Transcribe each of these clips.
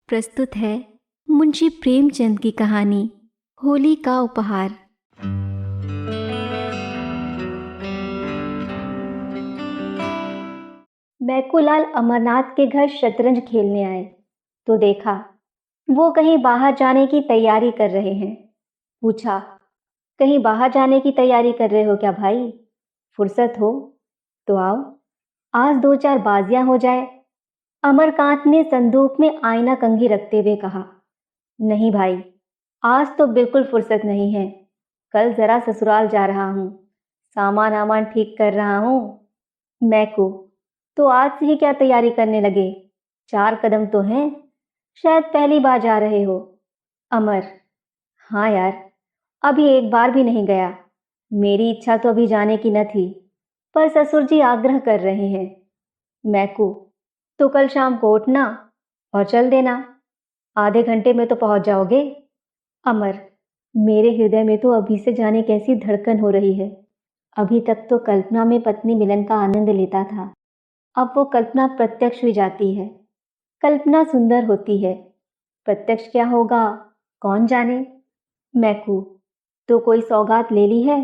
प्रस्तुत है मुंशी प्रेमचंद की कहानी होली का उपहार। मैकूलाल अमरनाथ के घर शतरंज खेलने आए तो देखा वो कहीं बाहर जाने की तैयारी कर रहे हैं। पूछा, कहीं बाहर जाने की तैयारी कर रहे हो क्या भाई? फुर्सत हो तो आओ, आज दो चार बाजियां हो जाए। अमरकांत ने संदूक में आईना कंघी रखते हुए कहा, नहीं भाई, आज तो बिल्कुल फुर्सत नहीं है। कल जरा ससुराल जा रहा हूँ, सामान आमान ठीक कर रहा हूँ। मैकू, तो आज से ही क्या तैयारी करने लगे? 4 कदम तो हैं, शायद पहली बार जा रहे हो। अमर, हाँ यार, अभी एक बार भी नहीं गया। मेरी इच्छा तो अभी जाने की न थी, पर ससुर जी आग्रह कर रहे हैं। मैकू, तो कल शाम को उठना और चल देना, आधे घंटे में तो पहुंच जाओगे। अमर, मेरे हृदय में तो अभी से जाने कैसी धड़कन हो रही है। अभी तक तो कल्पना में पत्नी मिलन का आनंद लेता था, अब वो कल्पना प्रत्यक्ष हुई जाती है। कल्पना सुंदर होती है, प्रत्यक्ष क्या होगा कौन जाने। मैकू, तो कोई सौगात ले ली है?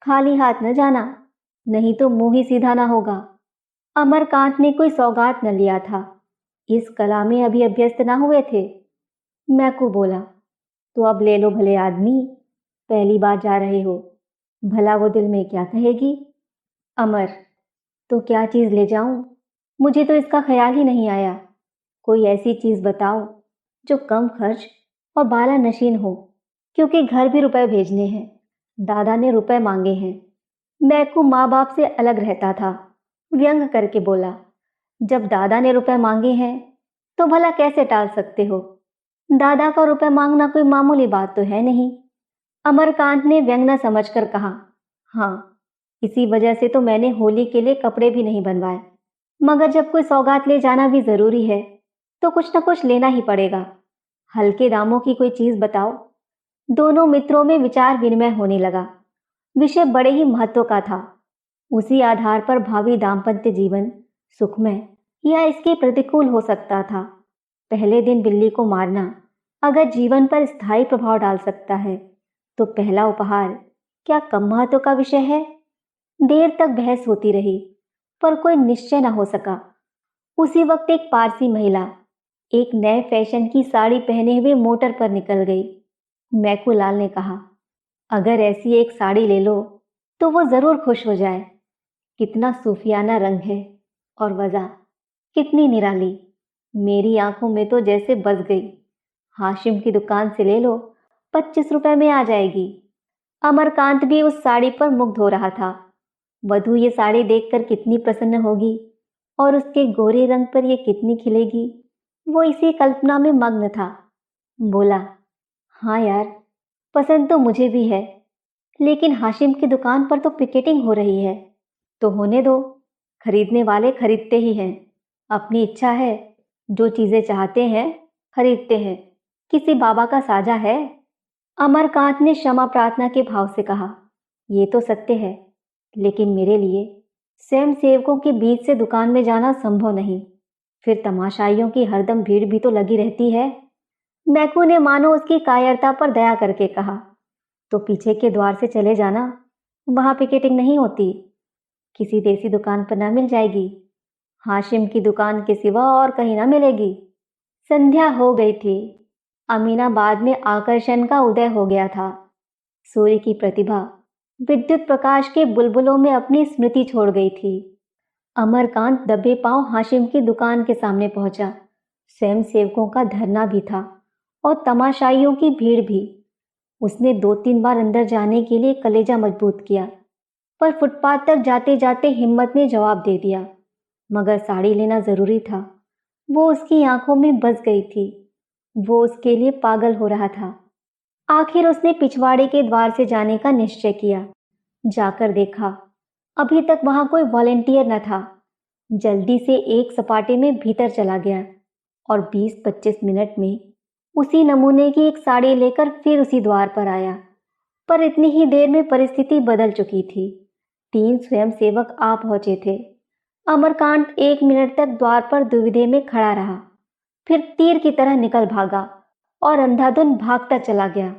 खाली हाथ न जाना, नहीं तो मुंह ही सीधा ना होगा। अमरकांत ने कोई सौगात न लिया था, इस कला में अभी अभ्यस्त ना हुए थे। मैकू बोला, तो अब ले लो भले आदमी, पहली बार जा रहे हो, भला वो दिल में क्या कहेगी। अमर, तो क्या चीज ले जाऊं? मुझे तो इसका ख्याल ही नहीं आया। कोई ऐसी चीज बताओ जो कम खर्च और बाला नशीन हो, क्योंकि घर भी रुपए भेजने हैं, दादा ने रुपए मांगे हैं। मैकू माँ बाप से अलग रहता था, व्यंग करके बोला, जब दादा ने रुपए मांगे हैं तो भला कैसे टाल सकते हो? दादा का रुपए मांगना कोई मामूली बात तो है नहीं। अमरकांत ने व्यंग न समझकर कहा, हाँ, इसी वजह से तो मैंने होली के लिए कपड़े भी नहीं बनवाए। मगर जब कोई सौगात ले जाना भी जरूरी है तो कुछ न कुछ लेना ही पड़ेगा। हल्के दामों की कोई चीज बताओ। दोनों मित्रों में विचार विनिमय होने लगा। विषय बड़े ही महत्व का था। उसी आधार पर भावी दाम्पत्य जीवन सुखमय या इसके प्रतिकूल हो सकता था। पहले दिन बिल्ली को मारना अगर जीवन पर स्थायी प्रभाव डाल सकता है, तो पहला उपहार क्या कम महत्व का विषय है? देर तक बहस होती रही, पर कोई निश्चय न हो सका। उसी वक्त एक पारसी महिला एक नए फैशन की साड़ी पहने हुए मोटर पर निकल गई। मैकूलाल ने कहा, अगर ऐसी एक साड़ी ले लो तो वो जरूर खुश हो जाए। कितना सूफियाना रंग है, और वजह कितनी निराली। मेरी आंखों में तो जैसे बस गई। हाशिम की दुकान से ले लो, 25 रुपए में आ जाएगी। अमरकांत भी उस साड़ी पर मुग्ध हो रहा था। वधु ये साड़ी देखकर कितनी प्रसन्न होगी और उसके गोरे रंग पर ये कितनी खिलेगी, वो इसी कल्पना में मग्न था। बोला, हाँ यार, पसंद तो मुझे भी है, लेकिन हाशिम की दुकान पर तो पिकेटिंग हो रही है। तो होने दो, खरीदने वाले खरीदते ही हैं, अपनी इच्छा है, जो चीजें चाहते हैं खरीदते हैं, किसी बाबा का साजा है। अमरकांत ने क्षमा प्रार्थना के भाव से कहा, ये तो सत्य है, लेकिन मेरे लिए स्वयं सेवकों के बीच से दुकान में जाना संभव नहीं। फिर तमाशाइयों की हरदम भीड़ भी तो लगी रहती है। मैकू ने मानो उसकी कायरता पर दया करके कहा, तो पीछे के द्वार से चले जाना, वहां पिकेटिंग नहीं होती। किसी देसी दुकान पर ना मिल जाएगी, हाशिम की दुकान के सिवा और कहीं ना मिलेगी। संध्या हो गई थी। अमीनाबाद में आकर्षण का उदय हो गया था। सूर्य की प्रतिभा विद्युत प्रकाश के बुलबुलों में अपनी स्मृति छोड़ गई थी। अमरकांत दबे पांव हाशिम की दुकान के सामने पहुंचा। स्वयं सेवकों का धरना भी था और तमाशाइयों की भीड़ भी। उसने 2-3 बार अंदर जाने के लिए कलेजा मजबूत किया, पर फुटपाथ तक जाते जाते हिम्मत ने जवाब दे दिया। मगर साड़ी लेना जरूरी था। वो उसकी आंखों में बस गई थी। वो उसके लिए पागल हो रहा था। आखिर उसने पिछवाड़े के द्वार से जाने का निश्चय किया। जाकर देखा, अभी तक वहां कोई वॉलेंटियर न था। जल्दी से एक सपाटे में भीतर चला गया और 20-25 मिनट में उसी नमूने की एक साड़ी लेकर फिर उसी द्वार पर आया। पर इतनी ही देर में परिस्थिति बदल चुकी थी। 3 स्वयंसेवक आ पहुंचे थे। अमरकांत 1 मिनट तक द्वार पर दुविधे में खड़ा रहा। फिर तीर की तरह निकल भागा और अंधाधुंध भागता चला गया।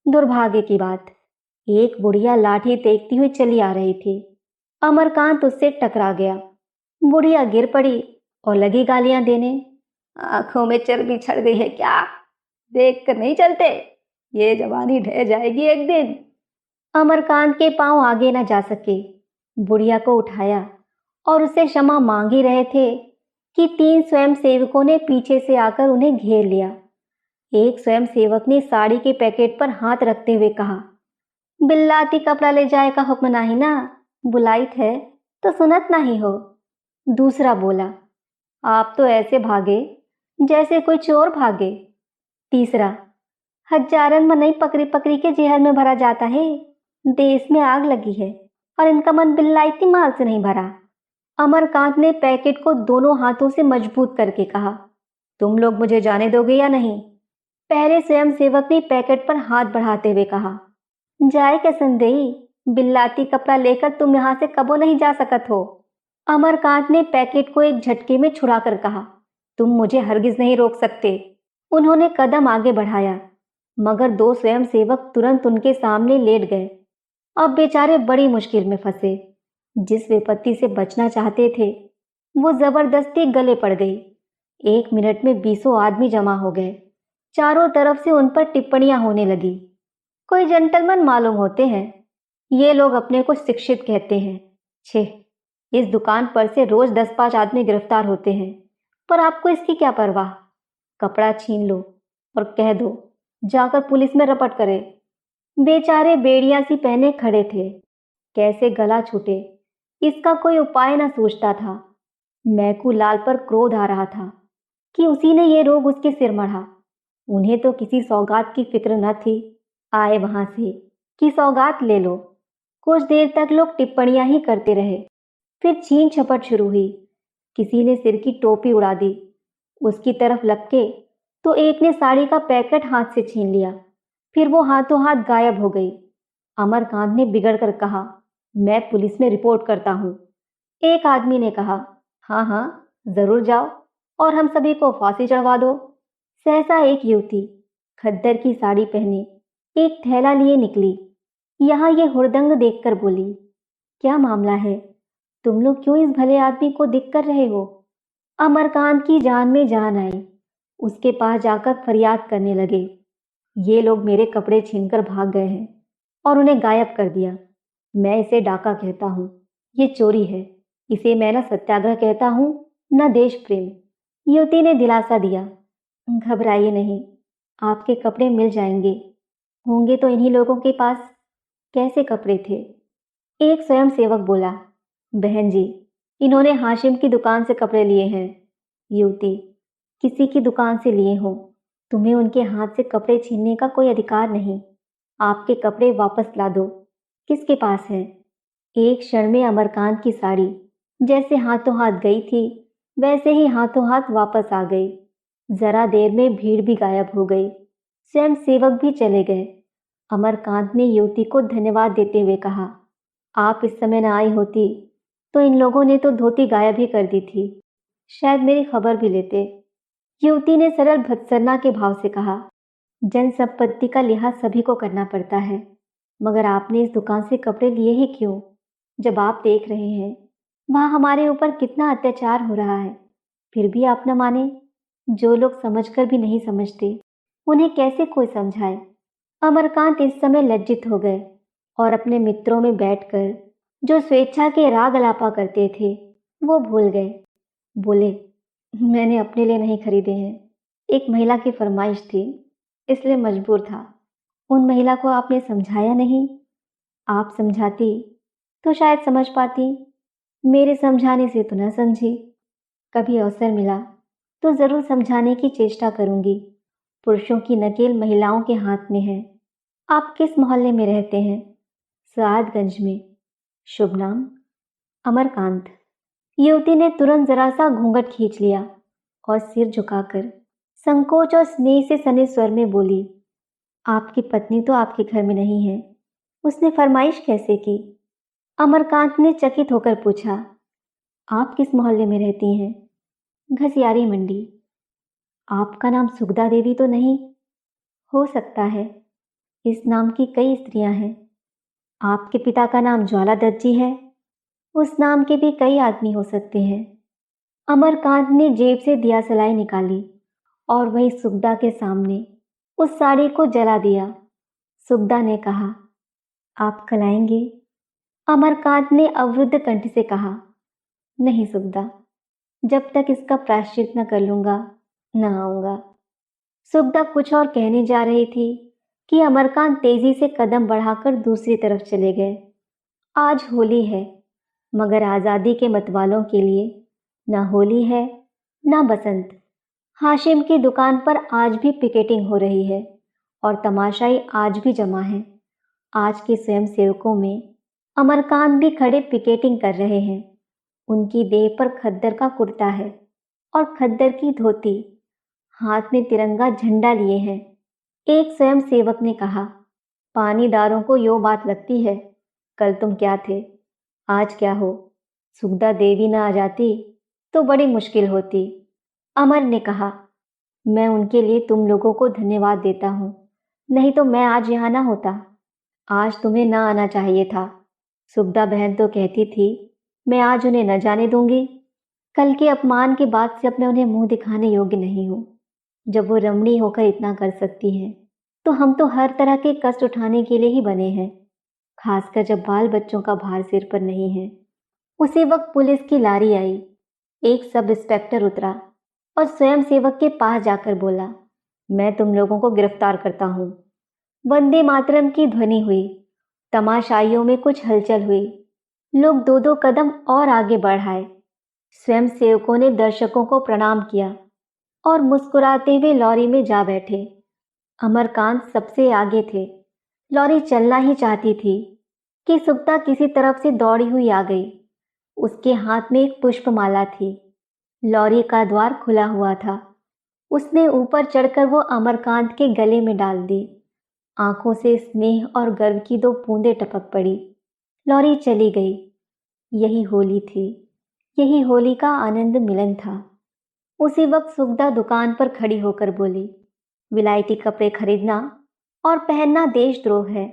दुर्भाग्य की बात, एक बुढ़िया लाठी देखती हुई चली आ रही थी। अमरकांत उससे टकरा गया। बुढ़िया गिर पड़ी और लगी गालियां देने। आंखों में चर्बी छड़ गई है क्या? देख कर नहीं चलते? ये जवानी ढह जाएगी एक दिन। अमरकांत के पांव आगे न जा सके। बुढ़िया को उठाया और उससे क्षमा मांग ही रहे थे कि 3 स्वयं सेवकों ने पीछे से आकर उन्हें घेर लिया। एक स्वयं सेवक ने साड़ी के पैकेट पर हाथ रखते हुए कहा, बिल्लाती कपड़ा ले जाए का हुक्म नहीं ना, बुलाई है तो सुनत नहीं हो। दूसरा बोला, आप तो ऐसे भागे जैसे कोई चोर भागे। तीसरा, हजारन मन नहीं पकड़ी पकड़ी के जेहर में भरा जाता है, देश में आग लगी है और इनका मन बिल्लाती माल से नहीं भरा। अमरकांत ने पैकेट को दोनों हाथों से मजबूत करके कहा, तुम लोग मुझे जाने दोगे या नहीं? पहले स्वयं सेवक ने पैकेट पर हाथ बढ़ाते हुए कहा, जाए क्या संदेही, बिल्लाती कपड़ा लेकर तुम यहां से कबो नहीं जा सकत हो। अमरकांत ने पैकेट को एक झटके में छुड़ाकर कहा, तुम मुझे हरगिज नहीं रोक सकते। उन्होंने कदम आगे बढ़ाया, मगर 2 स्वयं सेवक तुरंत उनके सामने लेट गए। अब बेचारे बड़ी मुश्किल में फंसे। जिस विपत्ति से बचना चाहते थे वो जबरदस्ती गले पड़ गई। 1 मिनट में 20 आदमी जमा हो गए। चारों तरफ से उन पर टिप्पणियां होने लगी। कोई जेंटलमैन मालूम होते हैं, ये लोग अपने को शिक्षित कहते हैं। छे, इस दुकान पर से रोज 10-5 आदमी गिरफ्तार होते हैं, पर आपको इसकी क्या परवाह? कपड़ा छीन लो और कह दो जाकर पुलिस में रपट करे। बेचारे बेड़ियां सी पहने खड़े थे, कैसे गला छूटे इसका कोई उपाय न सूझता था। मैकू लाल पर क्रोध आ रहा था कि उसी ने ये रोग उसके सिर मढ़ा। उन्हें तो किसी सौगात की फिक्र न थी। आए वहां से कि सौगात ले लो। कुछ देर तक लोग टिप्पणियां ही करते रहे। फिर छीन झपट शुरू हुई। किसी ने सिर की टोपी उड़ा दी। उसकी तरफ लपके तो एक ने साड़ी का पैकेट हाथ से छीन लिया। फिर वो हाथों हाथ गायब हो गई। अमरकांत ने बिगड़ कर कहा, मैं पुलिस में रिपोर्ट करता हूं। एक आदमी ने कहा, हाँ हाँ जरूर जाओ और हम सभी को फांसी चढ़वा दो। सहसा एक युवती खद्दर की साड़ी पहने एक थैला लिए निकली। यहाँ ये हुड़दंग देखकर बोली, क्या मामला है? तुम लोग क्यों इस भले आदमी को दिख कर रहे हो? अमरकांत की जान में जान आई। उसके पास जाकर फरियाद करने लगे, ये लोग मेरे कपड़े छीनकर भाग गए हैं और उन्हें गायब कर दिया। मैं इसे डाका कहता हूँ, ये चोरी है। इसे मैं न सत्याग्रह कहता हूँ न देश प्रेम। युवती ने दिलासा दिया, घबराइए नहीं, आपके कपड़े मिल जाएंगे। होंगे तो इन्हीं लोगों के पास। कैसे कपड़े थे? एक स्वयं सेवक बोला, बहन जी, इन्होंने हाशिम की दुकान से कपड़े लिए हैं। युवती, किसी की दुकान से लिए हो, तुम्हें उनके हाथ से कपड़े छीनने का कोई अधिकार नहीं। आपके कपड़े वापस ला दो। किसके पास है? एक क्षण में अमरकांत की साड़ी जैसे हाथों हाथ गई थी वैसे ही हाथों हाथ वापस आ गई। जरा देर में भीड़ भी गायब हो गई। स्वयं सेवक भी चले गए। अमरकांत ने युवती को धन्यवाद देते हुए कहा, आप इस समय न आई होती तो इन लोगों ने तो धोती गायब ही कर दी थी। शायद मेरी खबर भी लेते। युवती ने सरल भत्सना के भाव से कहा, जन संपत्ति का लिहाज सभी को करना पड़ता है, मगर आपने इस दुकान से कपड़े लिए ही क्यों, जब आप देख रहे हैं वहां हमारे ऊपर कितना अत्याचार हो रहा है? फिर भी आप न माने। जो लोग समझकर भी नहीं समझते उन्हें कैसे कोई समझाए? अमरकांत इस समय लज्जित हो गए और अपने मित्रों में बैठकर जो स्वेच्छा के राग अलापा करते थे वो भूल गए। बोले, मैंने अपने लिए नहीं खरीदे हैं, एक महिला की फरमाइश थी इसलिए मजबूर था। उन महिला को आपने समझाया नहीं। आप समझाती तो शायद समझ पाती। मेरे समझाने से तो न समझी। कभी अवसर मिला तो जरूर समझाने की चेष्टा करूंगी। पुरुषों की नकेल महिलाओं के हाथ में है। आप किस मोहल्ले में रहते हैं? सआदगंज में। शुभ नाम? अमरकांत। युवती ने तुरंत जरा सा घूंघट खींच लिया और सिर झुकाकर संकोच और स्नेह से सने स्वर में बोली, आपकी पत्नी तो आपके घर में नहीं है, उसने फरमाइश कैसे की? अमरकांत ने चकित होकर पूछा, आप किस मोहल्ले में रहती हैं? घसियारी मंडी। आपका नाम सुगदा देवी तो नहीं? हो सकता है। इस नाम की कई स्त्रियां हैं। आपके पिता का नाम ज्वाला दत्त जी है? उस नाम के भी कई आदमी हो सकते हैं। अमरकांत ने जेब से दिया सलाई निकाली और वही सुगदा के सामने उस साड़ी को जला दिया। सुगदा ने कहा, आप कल आएंगे? अमरकांत ने अवरुद्ध कंठ से कहा, नहीं सुगदा, जब तक इसका प्रायश्चित न कर लूंगा न आऊंगा। सुगदा कुछ और कहने जा रही थी कि अमरकांत तेजी से कदम बढ़ाकर दूसरी तरफ चले गए। आज होली है, मगर आजादी के मतवालों के लिए न होली है न बसंत। हाशिम की दुकान पर आज भी पिकेटिंग हो रही है और तमाशाई आज भी जमा है। आज के स्वयंसेवकों में अमरकांत भी खड़े पिकेटिंग कर रहे हैं। उनकी देह पर खद्दर का कुर्ता है और खद्दर की धोती, हाथ में तिरंगा झंडा लिए हैं। एक स्वयंसेवक ने कहा, पानीदारों को यो बात लगती है, कल तुम क्या थे, आज क्या हो। सुगदा देवी न आ जाती तो बड़ी मुश्किल होती। अमर ने कहा, मैं उनके लिए तुम लोगों को धन्यवाद देता हूँ, नहीं तो मैं आज यहाँ ना होता। आज तुम्हें न आना चाहिए था। सुगदा बहन तो कहती थी, मैं आज उन्हें न जाने दूंगी। कल के अपमान के बाद से अब मैं उन्हें मुंह दिखाने योग्य नहीं हूँ। जब वो रमणी होकर इतना कर सकती हैं, तो हम तो हर तरह के कष्ट उठाने के लिए ही बने हैं, खासकर जब बाल बच्चों का भार सिर पर नहीं है। उसी वक्त पुलिस की लारी आई। एक सब इंस्पेक्टर उतरा और स्वयंसेवक के पास जाकर बोला, मैं तुम लोगों को गिरफ्तार करता हूँ। वंदे मातरम की ध्वनि हुई। तमाशाइयों में कुछ हलचल हुई। लोग दो दो कदम और आगे बढ़ाए। स्वयंसेवकों ने दर्शकों को प्रणाम किया और मुस्कुराते हुए लॉरी में जा बैठे। अमरकांत सबसे आगे थे। लॉरी चलना ही चाहती थी कि सुगदा किसी तरफ से दौड़ी हुई आ गई। उसके हाथ में एक पुष्पमाला थी। लॉरी का द्वार खुला हुआ था। उसने ऊपर चढ़कर वो अमरकांत के गले में डाल दी। आंखों से स्नेह और गर्व की दो बूंदें टपक पड़ी। लॉरी चली गई। यही होली थी। यही होली का आनंद मिलन था। उसी वक्त सुगदा दुकान पर खड़ी होकर बोली, विलायती कपड़े खरीदना और पहनना देशद्रोह है।